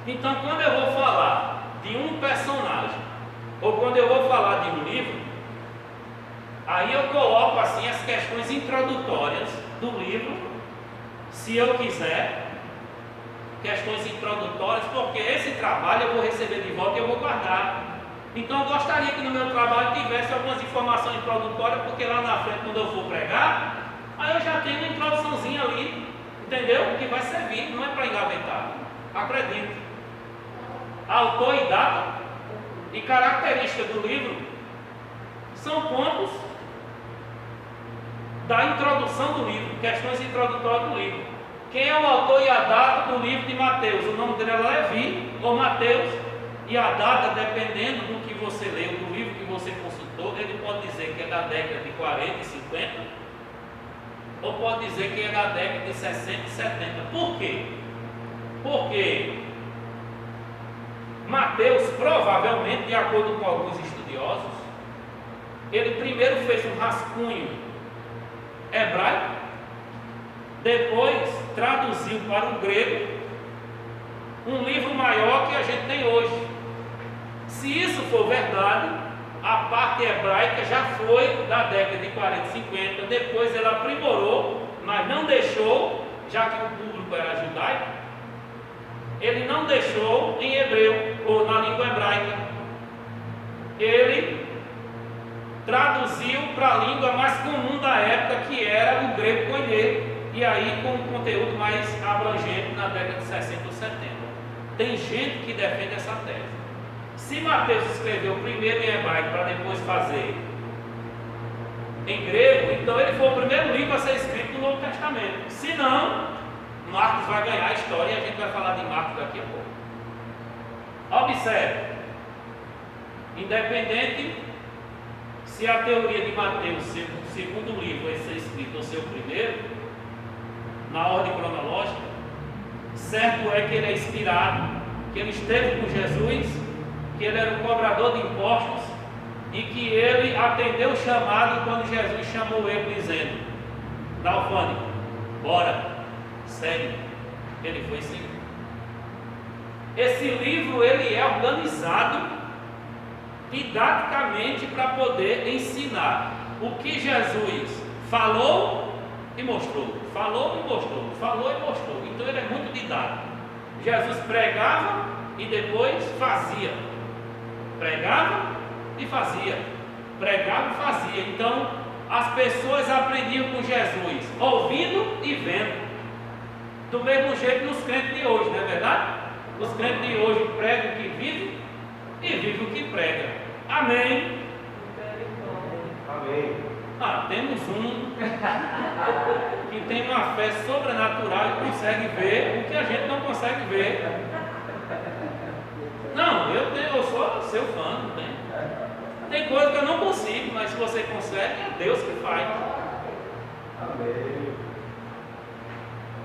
Então, quando eu vou falar de um personagem, ou quando eu vou falar de um livro, aí eu coloco assim as questões introdutórias do livro, se eu quiser, questões introdutórias, porque esse trabalho eu vou receber de volta e eu vou guardar. Então eu gostaria que no meu trabalho tivesse algumas informações introdutórias, porque lá na frente, quando eu for pregar, aí eu já tenho uma introduçãozinha ali, entendeu? Que vai servir, não é para engavetar. Acredito. Autor e data e característica do livro são pontos da introdução do livro, questões introdutórias do livro. Quem é o autor e a data do livro de Mateus? O nome dele é Levi ou Mateus, e a data, dependendo do que você leu, do livro que você consultou, ele pode dizer que é da década de 40 e 50, ou pode dizer que é da década de 60 e 70. Por quê? Porque Mateus, provavelmente, de acordo com alguns estudiosos, ele primeiro fez um rascunho hebraico, depois traduziu para o grego um livro maior que a gente tem hoje. Se isso for verdade, a parte hebraica já foi da década de 40 e 50, depois ela aprimorou, mas não deixou, já que o público era judaico, ele não deixou em hebreu ou na língua hebraica. Ele traduziu para a língua mais comum da época, que era o grego koiné, e aí com um conteúdo mais abrangente na década de 60 ou 70. Tem gente que defende essa tese. Se Mateus escreveu primeiro em hebraico para depois fazer em grego, então ele foi o primeiro livro a ser escrito no Novo Testamento. Se não, Marcos vai ganhar a história e a gente vai falar de Marcos daqui a pouco. Observe, independente se a teoria de Mateus ser o segundo livro vai ser escrito ou ser o primeiro, na ordem cronológica, certo é que ele é inspirado, que ele esteve com Jesus, que ele era um cobrador de impostos e que ele atendeu o chamado quando Jesus chamou ele dizendo: Dalfane, bora, segue. Ele foi seguir. Esse livro ele é organizado didaticamente para poder ensinar o que Jesus falou e mostrou, falou e mostrou, falou e mostrou. Então ele é muito didático. Jesus pregava e depois fazia, pregava e fazia, pregava e fazia. Então as pessoas aprendiam com Jesus ouvindo e vendo, do mesmo jeito nos crentes de hoje, não é verdade? Os crentes de hoje pregam o que vivem e vivem o que pregam. Amém? Amém. Temos um que tem uma fé sobrenatural e consegue ver o que a gente não consegue ver. Não, eu sou seu fã, não tem? Tem coisa que eu não consigo, mas se você consegue, é Deus que faz. Amém.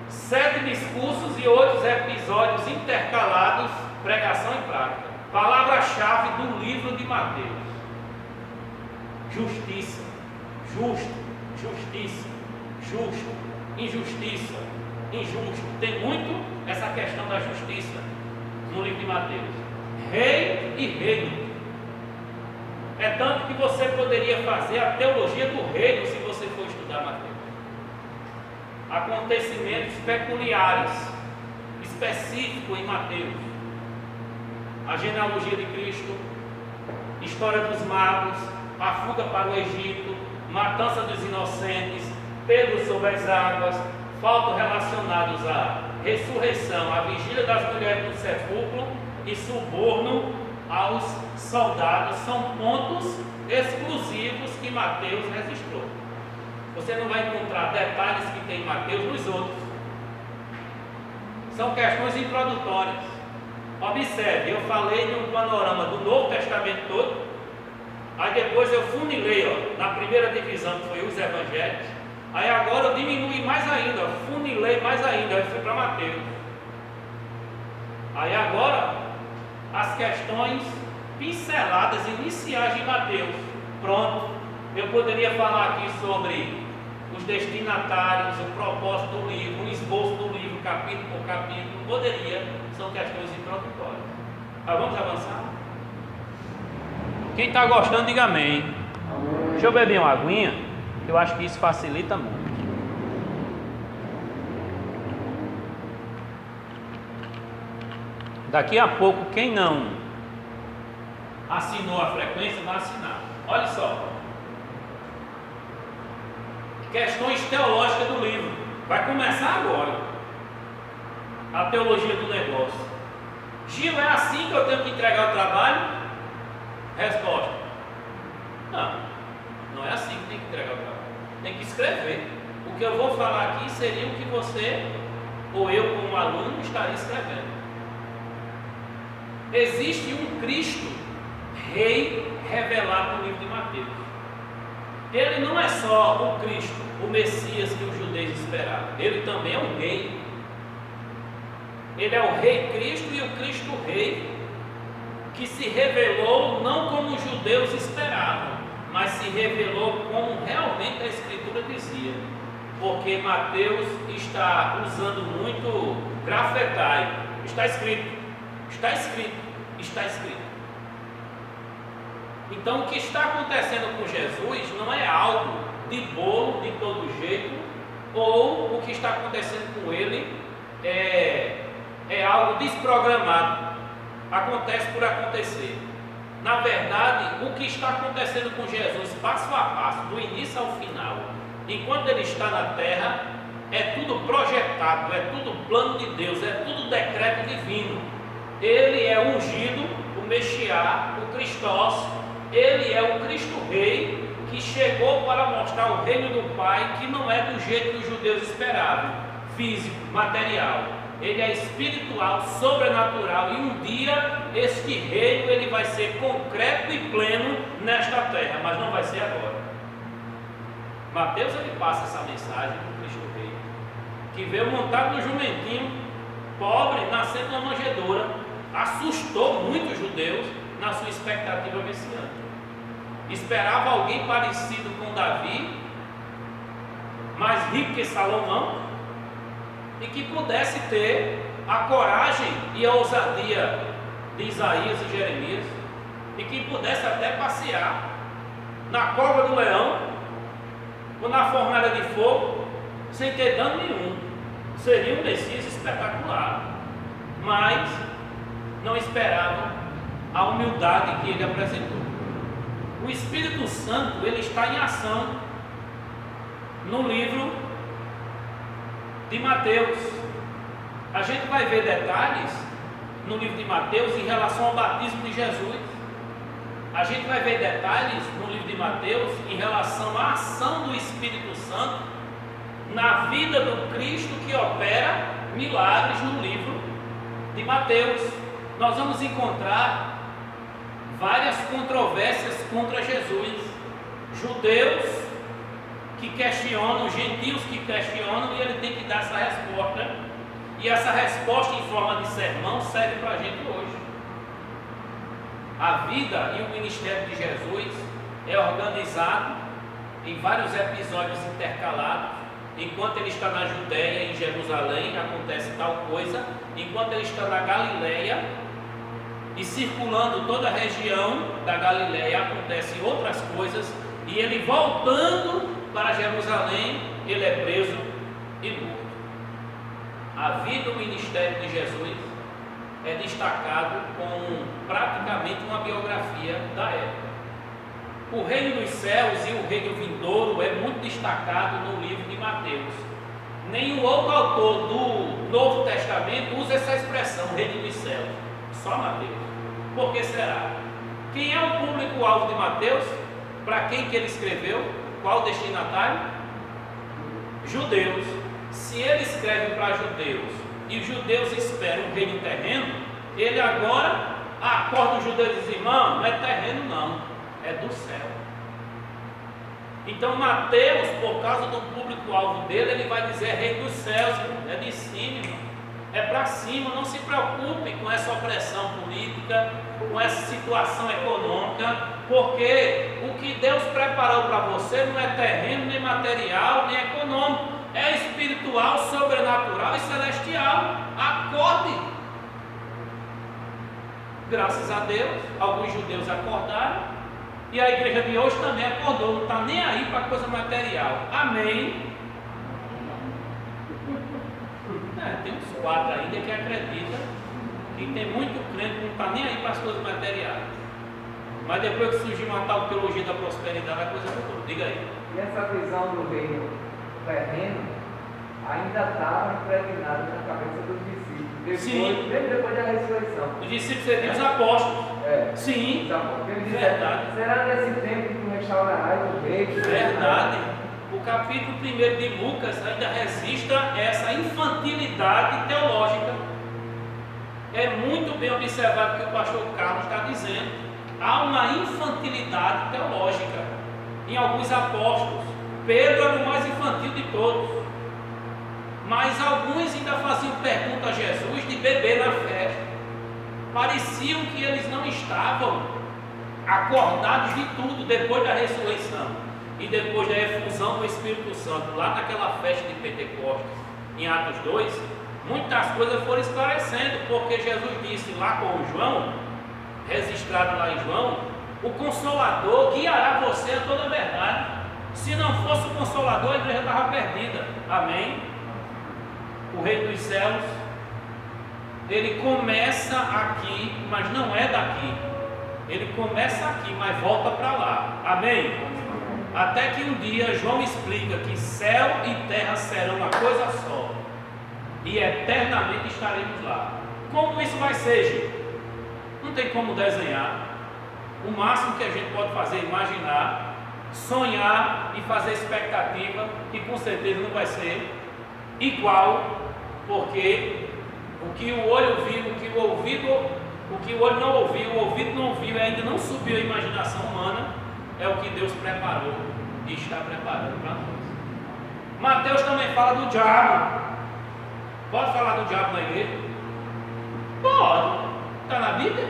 7 discursos e 8 episódios intercalados, pregação e prática. Palavra-chave do livro de Mateus: justiça, justo, justiça, justo, injustiça, injusto. Tem muito essa questão da justiça no livro de Mateus. Rei e reino. É tanto que você poderia fazer a teologia do reino se você for estudar Mateus. Acontecimentos peculiares, específicos em Mateus. A genealogia de Cristo, história dos magos, a fuga para o Egito, matança dos inocentes, Pedro sobre as águas, fatos relacionados à ressurreição, à vigília das mulheres no sepulcro e suborno aos soldados, são pontos exclusivos que Mateus registrou. Você não vai encontrar detalhes que tem em Mateus nos outros. São questões introdutórias. Observe, eu falei de um panorama do Novo Testamento todo, aí depois eu funilei, na primeira divisão que foi os evangelhos, aí agora eu diminui mais ainda, funilei mais ainda, eu fui para Mateus. Aí agora, as questões pinceladas iniciais de Mateus. Pronto, eu poderia falar aqui sobre os destinatários, o propósito do livro, o esboço do livro, livro, capítulo por capítulo, poderia, são questões introdutórias. Mas vamos avançar? Quem está gostando, diga amém. Deixa eu beber uma aguinha, que eu acho que isso facilita muito. Daqui a pouco, quem não assinou a frequência, vai assinar. Olha só. Questões teológicas do livro. Vai começar agora. A teologia do negócio. Gil, é assim que eu tenho que entregar o trabalho? Resposta: não, não é assim que tem que entregar o trabalho. Tem que escrever. O que eu vou falar aqui seria o que você, ou eu como aluno, estaria escrevendo. Existe um Cristo Rei revelado no livro de Mateus. Ele não é só o Cristo, o Messias que os judeus esperavam. Ele também é um rei. Ele é o Rei Cristo e o Cristo Rei, que se revelou não como os judeus esperavam, mas se revelou como realmente a Escritura dizia. Porque Mateus está usando muito grafetai. Está escrito, está escrito, está escrito. Então o que está acontecendo com Jesus não é algo de bolo, de todo jeito, ou o que está acontecendo com ele é algo desprogramado. Acontece por acontecer. Na verdade, o que está acontecendo com Jesus, passo a passo, do início ao final, enquanto ele está na terra, é tudo projetado, é tudo plano de Deus, é tudo decreto divino. Ele é ungido, o Mexiá, o Cristós. Ele é o Cristo Rei que chegou para mostrar o reino do Pai, que não é do jeito que os judeus esperavam, físico, material. Ele é espiritual, sobrenatural, e um dia este reino ele vai ser concreto e pleno nesta terra, mas não vai ser agora. Mateus ele passa essa mensagem do Cristo Rei, que veio montado no jumentinho, pobre, nascendo na manjedoura, assustou muitos judeus na sua expectativa messiânica. Esperava alguém parecido com Davi, mais rico que Salomão, e que pudesse ter a coragem e a ousadia de Isaías e Jeremias, e que pudesse até passear na cova do leão ou na fornalha de fogo sem ter dano nenhum. Seria um Messias espetacular, mas não esperavam a humildade que ele apresentou. O Espírito Santo ele está em ação no livro de Mateus. A gente vai ver detalhes no livro de Mateus em relação ao batismo de Jesus. A gente vai ver detalhes no livro de Mateus em relação à ação do Espírito Santo na vida do Cristo que opera milagres no livro de Mateus. Nós vamos encontrar várias controvérsias contra Jesus. Judeus que questionam, gentios que questionam, e ele tem que dar essa resposta. E essa resposta em forma de sermão serve para a gente hoje. A vida e o ministério de Jesus é organizado em vários episódios intercalados. Enquanto ele está na Judéia, em Jerusalém, acontece tal coisa. Enquanto ele está na Galileia, e circulando toda a região da Galileia, acontecem outras coisas. E ele voltando para Jerusalém, ele é preso e morto. A vida e o ministério de Jesus é destacado com praticamente uma biografia da época. O reino dos céus e o reino vindouro é muito destacado no livro de Mateus. Nenhum outro autor do Novo Testamento usa essa expressão, reino dos céus. Só Mateus. Por que será? Quem é o público-alvo de Mateus? Para quem que ele escreveu? Qual o destinatário? Judeus. Se ele escreve para judeus e os judeus esperam um reino terreno, ele agora acorda os judeus e diz: irmão, não é terreno não, é do céu. Então Mateus, por causa do público-alvo dele, ele vai dizer reino dos céus, é de cima, irmão. É para cima. Não se preocupe com essa opressão política, com essa situação econômica, porque o que Deus preparou para você não é terreno, nem material, nem econômico, é espiritual, sobrenatural e celestial. Acorde. Graças a Deus, alguns judeus acordaram, e a igreja de hoje também acordou, não está nem aí para coisa material. Amém? Tem uns 4 ainda que acreditam, que tem muito crente que não está nem aí para as coisas materiais. Mas depois que surgiu uma tal teologia da prosperidade, a coisa mudou. Diga aí. E essa visão do reino terreno ainda estava impregnada na cabeça dos discípulos. Mesmo depois da ressurreição. Os discípulos seriam os apóstolos. Sim. Os apóstolos. Verdade. Será nesse tempo que restaurará o reino? Verdade. O capítulo 1 de Lucas ainda registra essa infantilidade teológica. É muito bem observado o que o pastor Carlos está dizendo. Há uma infantilidade teológica em alguns apóstolos. Pedro era o mais infantil de todos. Mas alguns ainda faziam pergunta a Jesus de beber na fé. Pareciam que eles não estavam acordados de tudo depois da ressurreição e depois da efusão do Espírito Santo, lá naquela festa de Pentecostes, em Atos 2, muitas coisas foram esclarecendo, porque Jesus disse lá com João, registrado lá em João, o Consolador guiará você a toda a verdade. Se não fosse o Consolador, a igreja estava perdida. Amém? O Rei dos Céus, ele começa aqui, mas não é daqui. Ele começa aqui, mas volta para lá. Amém? Até que um dia João explica que céu e terra serão uma coisa só, e eternamente estaremos lá. Como isso vai ser, gente? Não tem como desenhar. O máximo que a gente pode fazer é imaginar, sonhar e fazer expectativa, que com certeza não vai ser igual, porque o que o olho viu, o que o olho não ouviu, o ouvido não ouviu e ainda não subiu a imaginação humana, é o que Deus preparou e está preparando para nós. Mateus também fala do diabo. Pode falar do diabo na igreja? Pode. Está na Bíblia?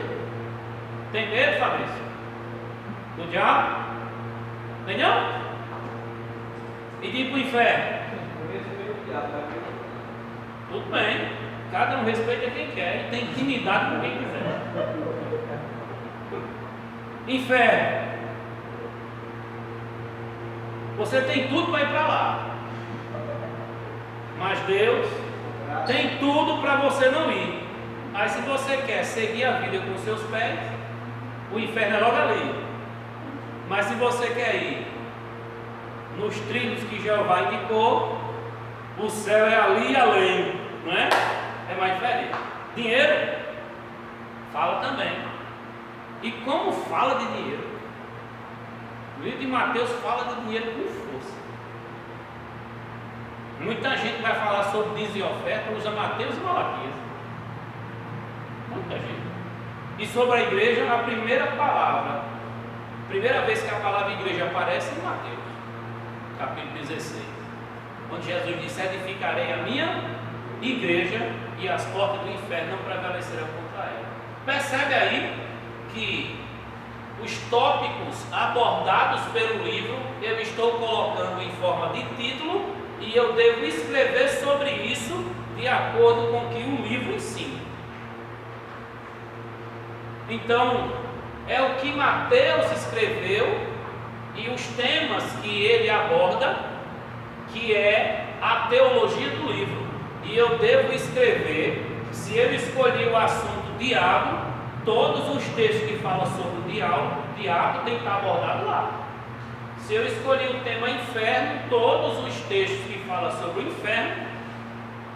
Tem medo, Fabrício? Do diabo? Tem não? E de ir para o inferno? Tudo bem. Cada um respeita quem quer e tem intimidade com quem quiser. Inferno. Você tem tudo para ir para lá. Mas Deus tem tudo para você não ir. Aí se você quer seguir a vida com os seus pés, o inferno é logo ali. Mas se você quer ir nos trilhos que Jeová indicou, o céu é ali e além, não é? É mais diferente. Dinheiro? Fala também. E como fala de dinheiro? O livro de Mateus fala de dinheiro com força. Muita gente vai falar sobre dízimo e oferta, usa Mateus e Malaquias. Muita gente. E sobre a igreja, a primeira palavra, primeira vez que a palavra igreja aparece em Mateus, capítulo 16, onde Jesus disse: edificarei a minha igreja e as portas do inferno não prevalecerão contra ela. Percebe aí que os tópicos abordados pelo livro eu estou colocando em forma de título e eu devo escrever sobre isso de acordo com o que o livro ensina. Então, é o que Mateus escreveu e os temas que ele aborda, que é a teologia do livro. E eu devo escrever, se eu escolhi o assunto diabo, todos os textos que falam sobre o diabo tem que estar abordado lá. Se eu escolhi o tema inferno, todos os textos que falam sobre o inferno,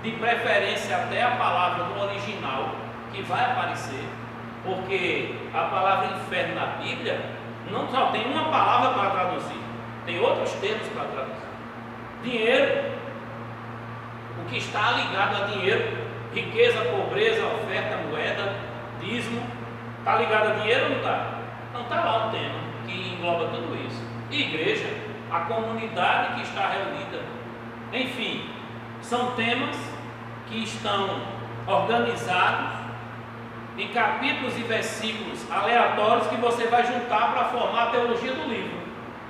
de preferência até a palavra no original que vai aparecer, porque a palavra inferno na Bíblia não só tem uma palavra para traduzir, tem outros termos para traduzir. Dinheiro, o que está ligado a dinheiro, riqueza, pobreza, oferta, moeda, dízimo, está ligado a dinheiro ou não está? Não está lá um tema que engloba tudo isso. E igreja, a comunidade que está reunida. Enfim, são temas que estão organizados em capítulos e versículos aleatórios que você vai juntar para formar a teologia do livro.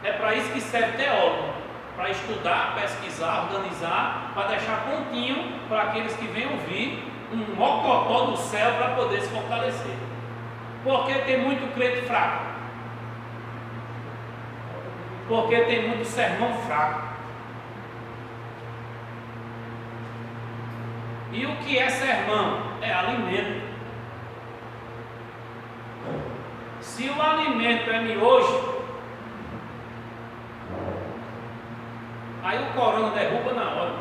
É para isso que serve teólogo. para estudar, pesquisar, organizar, para deixar prontinho para aqueles que vêm ouvir um mocotó do céu para poder se fortalecer. Porque tem muito crente fraco. Porque tem muito sermão fraco. E o que é sermão? É alimento. Se o alimento é miojo, aí o corona derruba na hora.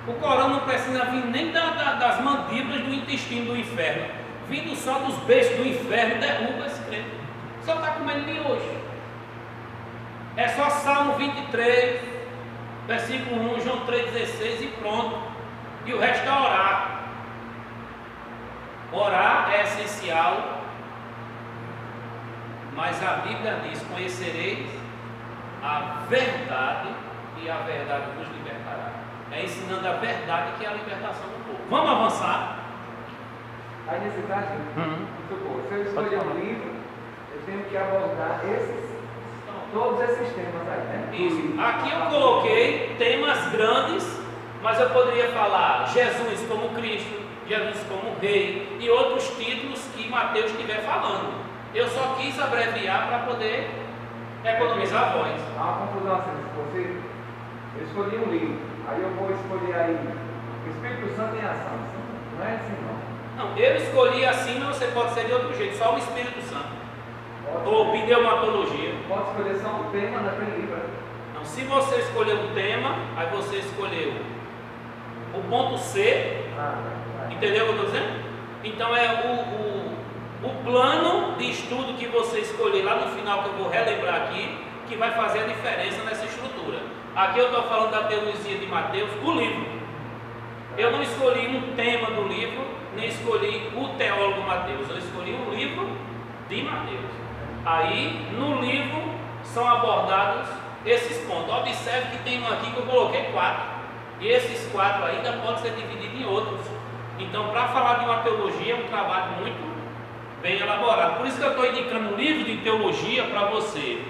O corona não precisa vir nem das mandíbulas do intestino do inferno. Vindo só dos beijos do inferno, derruba esse crente. Só está comendo miojo. É só Salmo 23, versículo 1, João 3,16 e pronto. E o resto é orar. Orar é essencial, mas a Bíblia diz: conhecereis a verdade e a verdade vos libertará. É ensinando a verdade que é a libertação do povo. Vamos avançar? Aí nesse caso, se eu escolher um livro, eu tenho que abordar todos esses temas aí, né? Isso. Aqui eu coloquei temas grandes, mas eu poderia falar Jesus como Cristo, Jesus como Rei e outros títulos que Mateus estiver falando. Eu só quis abreviar para poder economizar a voz. Há uma confusão assim, se você, eu escolhi um livro, aí eu vou escolher aí o Espírito Santo em ação. Não é assim não. Não, eu escolhi assim, mas você pode ser de outro jeito, só o Espírito Santo. Ou pneumatologia. Pode escolher só um tema daquele livro. Não, se você escolher um tema, aí você escolheu o ponto C. Entendeu o que eu estou dizendo? Então é o plano de estudo que você escolher lá no final, que eu vou relembrar aqui, que vai fazer a diferença nessa estrutura. Aqui eu estou falando da teologia de Mateus, o livro. Eu não escolhi um tema do livro, nem escolhi o teólogo Mateus, eu escolhi um livro de Mateus. Aí no livro são abordados esses pontos. Observe que tem um aqui que eu coloquei 4. E esses 4 ainda podem ser divididos em outros. Então, para falar de uma teologia, é um trabalho muito bem elaborado. Por isso que eu estou indicando um livro de teologia para você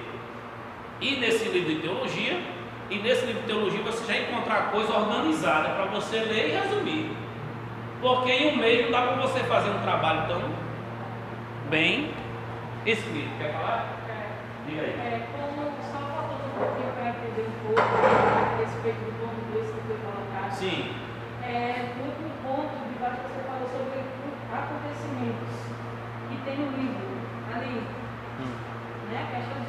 ir nesse livro de teologia, e nesse livro de teologia você já encontrar coisa organizada para você ler e resumir. Porque em um mês não dá para você fazer um trabalho tão bem escrito. Quer falar? Diga aí. Como só faltou um pouquinho para entender um pouco a respeito do ponto 2 que foi colocado. Sim. No último ponto de baixo você falou sobre acontecimentos que tem no livro ali, né? Questões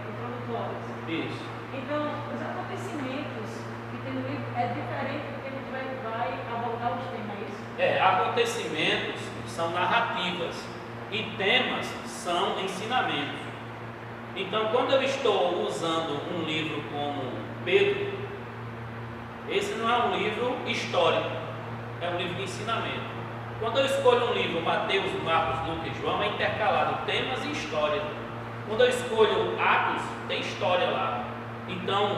introdutórias. Isso. Então, os acontecimentos que tem no livro é diferente do que a gente vai abordar os temas. Acontecimentos são narrativas e temas são ensinamentos. Então, quando eu estou usando um livro como Pedro, esse não é um livro histórico, é um livro de ensinamento. Quando eu escolho um livro, Mateus, Marcos, Lucas e João, é intercalado temas e história. Quando eu escolho Atos, tem história lá. Então,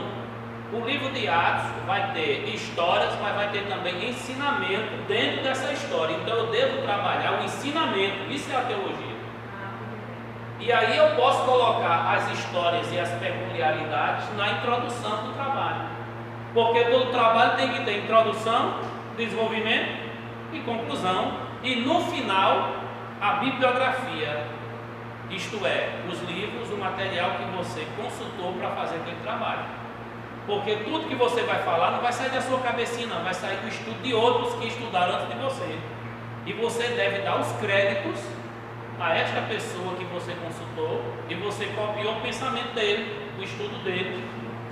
o livro de Atos vai ter histórias, mas vai ter também ensinamento dentro dessa história. Então, eu devo trabalhar o ensinamento, isso é a teologia. E aí eu posso colocar as histórias e as peculiaridades na introdução do trabalho. Porque todo trabalho tem que ter introdução, desenvolvimento e conclusão. E no final, a bibliografia, isto é, os livros, o material que você consultou para fazer aquele trabalho. Porque tudo que você vai falar não vai sair da sua cabecinha, não, vai sair do estudo de outros que estudaram antes de você. E você deve dar os créditos a esta pessoa que você consultou e você copiou o pensamento dele, o estudo dele.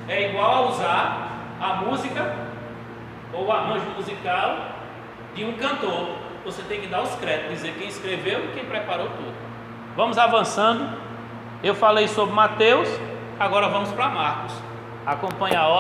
É igual a usar a música ou o arranjo musical de um cantor. Você tem que dar os créditos, dizer quem escreveu e quem preparou tudo. Vamos avançando. Eu falei sobre Mateus, agora vamos para Marcos. Acompanhe a hora.